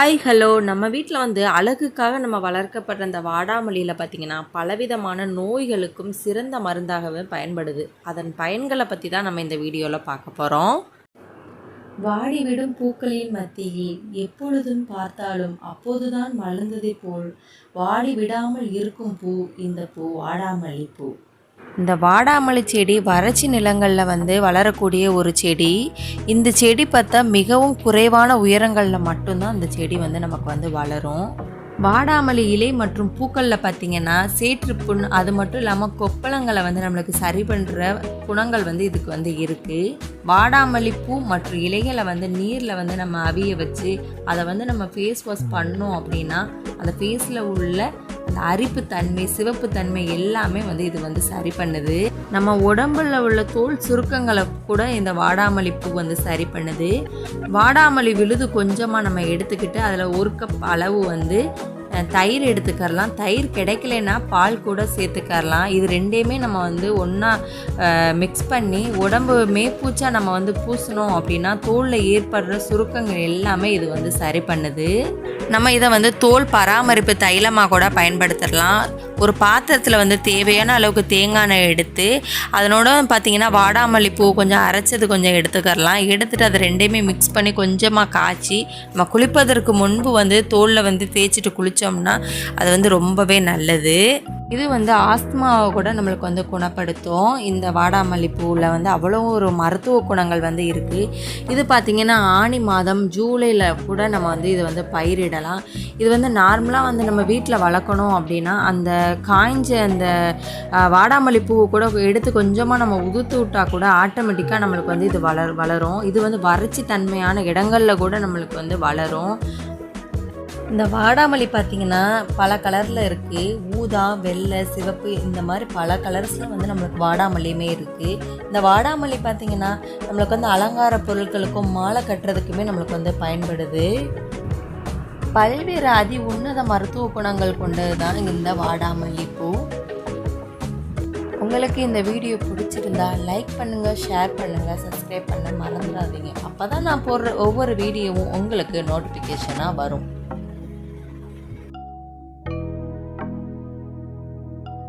Hi hello நம்ம வீட்டில் அழகுக்காக நம்ம வளர்க்கப்படுற அந்த வாடாமல்லியில் பார்த்திங்கன்னா பலவிதமான நோய்களுக்கும் சிறந்த மருந்தாகவே பயன்படுது. அதன் பயன்களை பற்றி தான் நம்ம இந்த வீடியோவில் பார்க்க போகிறோம். வாடிவிடும் பூக்களின் மத்தியில் எப்பொழுதும் பார்த்தாலும் அப்போதுதான் மலர்ந்ததை போல் வாடி விடாமல் இருக்கும் பூ இந்த பூ வாடாமல்லி பூ. இந்த வாடாமல்லி செடி வறட்சி நிலங்களில் வளரக்கூடிய ஒரு செடி. இந்த செடி பார்த்தா மிகவும் குறைவான உயரங்களில் மட்டும்தான் அந்த செடி நமக்கு வளரும். வாடாமல்லி இலை மற்றும் பூக்களில் பார்த்திங்கன்னா சேற்றுப்புண், அது மட்டும் இல்லாமல் கொப்பளங்களை நம்மளுக்கு சரி பண்ணுற குணங்கள் இதுக்கு இருக்குது. வாடாமல்லி பூ மற்றும் இலைகளை நீரில் நம்ம அவிய வச்சு அதை நம்ம ஃபேஸ் வாஷ் பண்ணோம் அப்படின்னா அந்த ஃபேஸில் உள்ள அந்த அரிப்பு தன்மை, சிவப்பு தன்மை எல்லாமே இது சரி பண்ணுது. நம்ம உடம்புல உள்ள தோல் சுருக்கங்களை கூட இந்த வாடாமல்லி பூ சரி பண்ணுது. வாடாமல்லி விழுது கொஞ்சமாக நம்ம எடுத்துக்கிட்டு அதில் 1 கப் அளவு தயிர் எடுத்துக்கரலாம். தயிர் கிடைக்கலன்னா பால் கூட சேர்த்துக்கரலாம். இது ரெண்டையுமே நம்ம ஒன்றா மிக்ஸ் பண்ணி உடம்பு மேற்பூச்சா நம்ம பூசணும் அப்படின்னா தோலில் ஏற்படுற சுருக்கங்கள் எல்லாமே இது சரி பண்ணுது. நம்ம இதை தோல் பராமரிப்பு தைலமாக கூட பயன்படுத்தலாம். ஒரு பாத்திரத்தில் தேவையான அளவுக்கு தேங்காய் எண்ணெய் எடுத்து அதனோட பார்த்திங்கன்னா வாடாமல்லி பூ கொஞ்சம் அரைச்சது கொஞ்சம் எடுத்துக்கரலாம். எடுத்துகிட்டு அதை ரெண்டையுமே மிக்ஸ் பண்ணி கொஞ்சமாக காய்ச்சி நம்ம குளிப்பதற்கு முன்பு தோலில் தேய்ச்சிட்டு குளித்தோம்னா அது ரொம்பவே நல்லது. இது ஆஸ்துமாவை கூட நம்மளுக்கு குணப்படுத்தும். இந்த வாடாமல்லி பூவில் அவ்வளோ ஒரு மருத்துவ குணங்கள் இருக்குது. இது பார்த்திங்கன்னா ஆனி மாதம் ஜூலையில் கூட நம்ம இதை பயிரிடலாம். இது நார்மலாக நம்ம வீட்டில் வளர்க்கணும் அப்படின்னா அந்த காய்ஞ்ச அந்த வாடாமல்லி பூவை கூட எடுத்து கொஞ்சமாக நம்ம உதுத்து விட்டால் கூட ஆட்டோமேட்டிக்காக நம்மளுக்கு இது வளரும். இது வறட்சி தன்மையான இடங்களில் கூட நம்மளுக்கு வளரும். இந்த வாடாமல்லி பார்த்திங்கன்னா பல கலரில் இருக்குது. ஊதா, வெள்ளை, சிவப்பு, இந்த மாதிரி பல கலர்ஸில் நம்மளுக்கு வாடாமல்லியுமே இருக்குது. இந்த வாடாமல்லி பார்த்திங்கன்னா நம்மளுக்கு அலங்கார பொருட்களுக்கும் மாலை கட்டுறதுக்குமே நம்மளுக்கு பயன்படுது. பல்வேறு அதி உன்னத மருத்துவ குணங்கள் கொண்டது தான் இந்த வாடாமல்லி பூ. உங்களுக்கு இந்த வீடியோ பிடிச்சிருந்தா லைக் பண்ணுங்கள், ஷேர் பண்ணுங்கள், சப்ஸ்கிரைப் பண்ண மறந்துடாதீங்க. அப்போ தான் நான் போடுற ஒவ்வொரு வீடியோவும் உங்களுக்கு நோட்டிஃபிகேஷனாக வரும்.